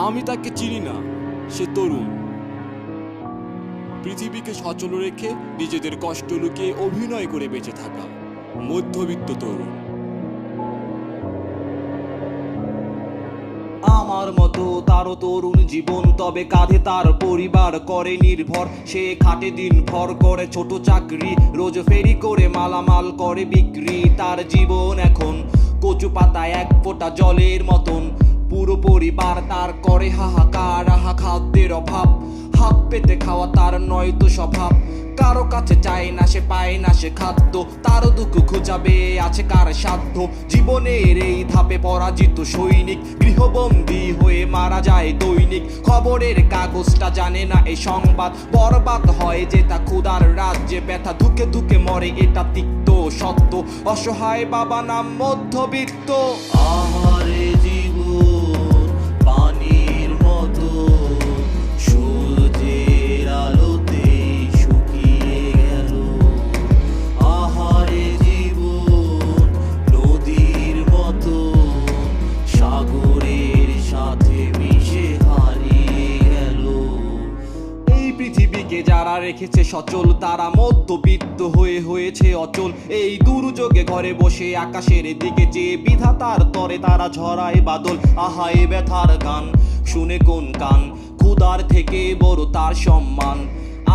আমি তাকে চিনি না। সে তরুণ, পৃথিবীকে সচল রেখে নিজেদের কষ্ট লুকিয়ে অভিনয় করে বেঁচে থাকা মধ্যবিত্ত তরুণ। আমার মতো তারও তরুণ জীবন, তবে কাঁধে তার পরিবার করে নির্ভর। সে খাটে দিন ভর, করে ছোট চাকরি, রোজ ফেরি করে মালামাল করে বিক্রি। তার জীবন এখন কচু পাতায় এক ফোঁটা জলের মতন। পুরো পরিবার তার করে হাহাকার, খাদ্যের অভাব, হাত পেতে খাওয়া তার নয়তো স্বভাব। কারো কাছে চায় না সে, পায় না সে খাদ্য, তারও দুঃখ খোঁজাবে আছে কার সাধ্য। জীবনের এই ধাপে পরাজিত সৈনিক, গৃহবন্দী হয়ে মারা যায় দৈনিক। খবরের কাগজটা জানে না এই সংবাদ, বরবাদ হয় যে তা ক্ষুধার রাজ্যে। ব্যথা ধুকে ধুকে মরে এটা তিক্ত সত্য, অসহায় বাবা নাম মধ্যবিত্ত। আহারে জীবন পানির মতো, সূর্যের আলোতে শুকিয়ে গেল। আহারে জীবন নদীর মতো, সাগরের সাথে মিশে হারিয়ে গেল। এই পৃথিবীকে যারা রেখেছে সচল, তারা মধ্যবিত্ত হয়ে হয়েছে অচল। এই দুর্যোগে ঘরে বসে আকাশের দিকে চেয়ে বিধাতার তরে তারা ঝরায় বাদল। আহা এ ব্যথার গান শুনে কোন কান, ক্ষুধার থেকে বড় তার সম্মান।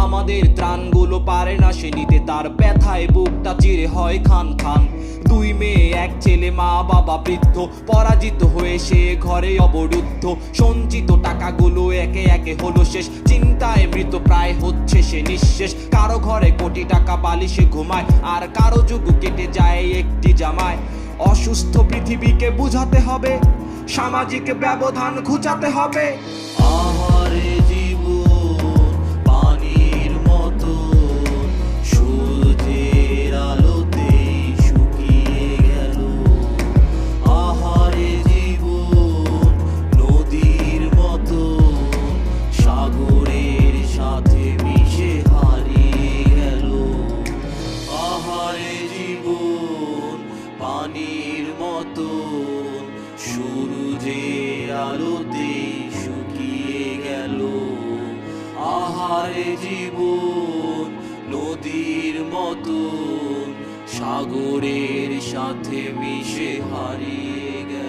আমাদের ত্রাণগুলো পারে না সে নিতে, তার ব্যথায় বুকটা চিরে হয় খান খান। দুই মেয়ে এক ছেলে, মা বাবা বৃদ্ধ, পরাজিত হয়ে সে ঘরে অবরুদ্ধ। সঞ্চিত টাকাগুলো একে একে হলো শেষ, চিন্তায় মৃত প্রায় হচ্ছে সে নিঃশেষ। কারো ঘরে কোটি টাকা বালিশে ঘুমায়, আর কারো যুগ কেটে যায় একটি জামায়। অসুস্থ পৃথিবীকে বুঝাতে হবে, সামাজিক ব্যবধান ঘুচাতে হবে। আহারে জীবন পানির মতো, সূর্যের আলোতে শুকিয়ে গেল। আহারে জীবন নদীর মতো, সাগরের সাথে মিশে হারিয়ে গেল। আহারে জীবন পানির মতো, সূর্যের আলোতে শুকিয়ে গেল। আহারে জীবন নদীর মতো, সাগরের সাথে মিশে হারিয়ে গেল।